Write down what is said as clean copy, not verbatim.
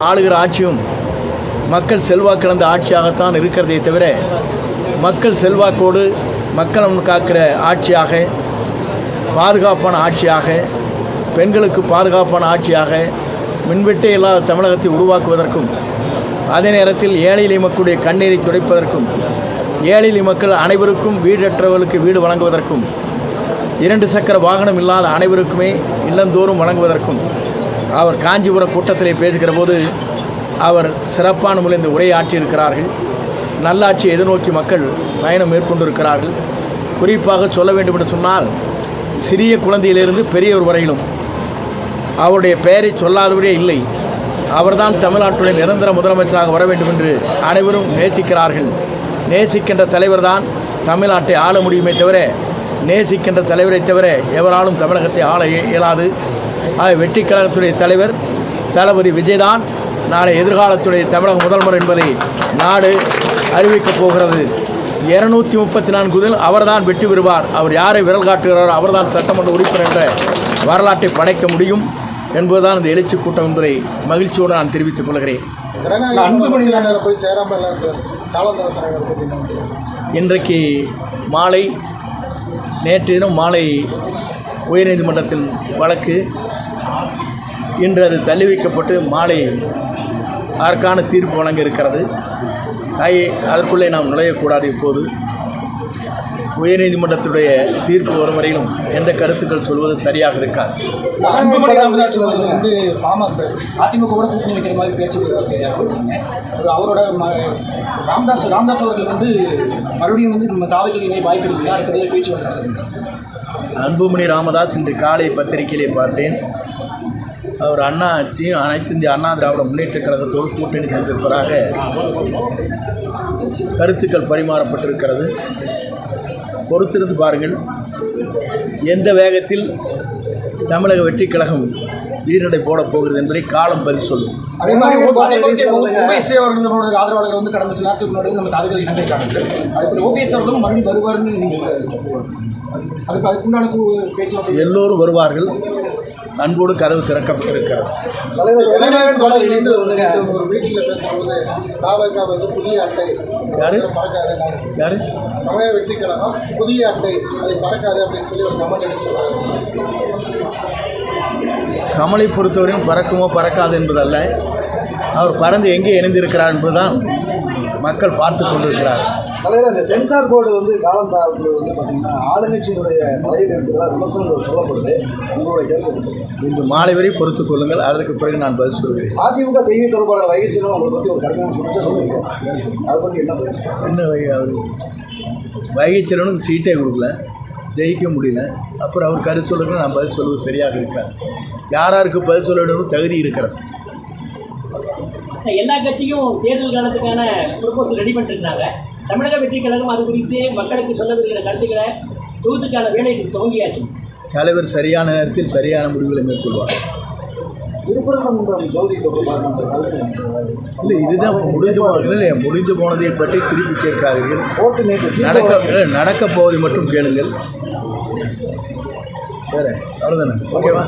ஆளுகிற ஆட்சியும் மக்கள் செல்வாக்கிழந்த ஆட்சியாகத்தான் இருக்கிறதே தவிர மக்கள் செல்வாக்கோடு மக்கள் காக்கிற ஆட்சியாக, பாதுகாப்பான ஆட்சியாக, பெண்களுக்கு பாதுகாப்பான ஆட்சியாக, மின்வெட்டே இல்லாத தமிழகத்தை உருவாக்குவதற்கும், அதே நேரத்தில் ஏழை எளிய மக்களுடைய கண்ணீரை துடைப்பதற்கும், ஏழை எளிய மக்கள் அனைவருக்கும் வீடற்றவர்களுக்கு வீடு வழங்குவதற்கும், 2 சக்கர வாகனம் இல்லாத அனைவருக்குமே இல்லந்தோறும் வழங்குவதற்கும் அவர் காஞ்சிபுரம் கூட்டத்திலே பேசுகிற போது அவர் சிறப்பான முறையில் இந்த உரையாற்றியிருக்கிறார்கள். நல்லாட்சியை எதிர்நோக்கி மக்கள் பயணம் மேற்கொண்டிருக்கிறார்கள். குறிப்பாக சொல்ல வேண்டும் என்று சொன்னால், சிறிய குழந்தையிலிருந்து பெரியவர் வரையிலும் அவருடைய பெயரை சொல்லாதவரே இல்லை. அவர்தான் தமிழ்நாட்டுடைய நிரந்தர முதலமைச்சராக வர வேண்டும் என்று அனைவரும் நேசிக்கிறார்கள். நேசிக்கின்ற தலைவர் தான் தமிழ்நாட்டை ஆள முடியுமே தவிர, நேசிக்கின்ற தலைவரை தவிர எவராலும் தமிழகத்தை ஆள இயலாது. வெற்றி கழகத்துடைய தலைவர் தளபதி விஜய்தான் நாளை எதிர்காலத்துடைய தமிழக முதல்வர் என்பதை நாடு அறிவிக்கப் போகிறது. 234 அவர்தான் வெற்றி பெறுவார். அவர் யாரை விரல் காட்டுகிறாரோ அவர்தான் சட்டமன்ற உறுப்பினர் என்ற வரலாற்றை படைக்க முடியும் என்பதுதான் இந்த எழுச்சி கூட்டம் என்பதை மகிழ்ச்சியோடு நான் தெரிவித்துக் கொள்கிறேன். இன்றைக்கு மாலை, நேற்று தினம் மாலை உயர்நீதிமன்றத்தின் வழக்கு இன்று அது தள்ளி வைக்கப்பட்டு மாலை அதற்கான தீர்ப்பு வழங்க இருக்கிறது. அதற்குள்ளே நாம் நுழையக்கூடாது. இப்போது உயர்நீதிமன்றத்துடைய தீர்ப்பு வரும் வரையிலும் எந்த கருத்துக்கள் சொல்வது சரியாக இருக்காது. அதிமுக கூட கூட்டணி வைக்கிற மாதிரி அவரோட ராமதாஸ் அவர்கள் மறுபடியும் நம்ம தாவல்துறை வாய்ப்பு இருக்கு அடுத்த பேச்சு அன்புமணி ராமதாஸ் இன்று காலை பத்திரிகையிலே பார்த்தேன். அவர் அனைத்து இந்திய அண்ணா திராவிட முன்னேற்றக் கழகத்தோடு கூட்டணி சேர்ந்திருப்பதாக கருத்துக்கள் பரிமாறப்பட்டிருக்கிறது. பொறுத்திருந்து பாருங்கள், எந்த வேகத்தில் தமிழக வெற்றி கழகம் வீரடை போடப் போகிறது என்பதை காலம் பதில் சொல்லும். அதே மாதிரி ஓபிஎஸ் அவர்களோட ஆதரவாளர்கள் கடந்த சில நாட்களுக்கு முன்னாடி நம்ம தார்கள் இணைந்திருக்காங்க. அதுக்கு ஓபிஎஸ் அவர்களும் மறுபடியும் வருவார்னு அதுக்குண்டான பேச்சு எல்லோரும் வருவார்கள். அன்போடு கதவு திறக்கப்பட்டிருக்கிறது. யாரு தமிழக வெற்றி கழகம் புதிய அட்டை அதை பறக்காது அப்படின்னு சொல்லி ஒரு கமெண்ட். கமலை பொறுத்தவரையும் பறக்குமோ பறக்காது என்பதல்ல, அவர் பறந்து எங்கே இணைந்திருக்கிறார் என்பதுதான் மக்கள் பார்த்து கொண்டிருக்கிறார். தலைவர், அந்த சென்சார் போர்டு காலம் தாழ்வு பார்த்தீங்கன்னா ஆளுங்கட்சியினுடைய தலையீடு இருக்கிறதா விமர்சனங்கள் சொல்லப்படுது. உங்களுடைய கருத்து? இன்று மாலை வரை பொறுத்துக் கொள்ளுங்கள், அதற்கு பிறகு நான் பதில் சொல்கிறேன். அதிமுக செய்தி தொடர்பாளர் வைகைச்செல்வன் அவங்களை பற்றி ஒரு கடுமையான குற்றம் சொல்லியிருக்காரு. அதை பற்றி என்ன பதில்? அவர் வைகைச்செல்வனுக்கு சீட்டே கொடுக்கல, ஜெயிக்க முடியல. அப்புறம் அவர் கருத்து சொல்லுங்கள், நான் பதில் சொல்வது சரியாக இருக்காது. யாராருக்கு பதில் சொல்ல வேண்டும் தகுதி இருக்கிறது. எல்லா கட்சியும் தேர்தல் காலத்துக்கான ப்ரொபோசல் ரெடி பண்ணிருந்தாங்க. தமிழக வெற்றி கழகம் அது குறித்து மக்களுக்கு சொல்ல வருகிற கருத்துக்களை தொகுத்துக்கான வேலை துவங்கியாச்சு. தலைவர் சரியான நேரத்தில் சரியான முடிவுகளை மேற்கொள்வார். இல்லை, இதுதான் முடிந்து போனதை பற்றி திருப்பி கேட்காதீர்கள். நடக்க போவதை மட்டும் கேளுங்கள். வேற அவ்வளோதானே? ஓகேவா?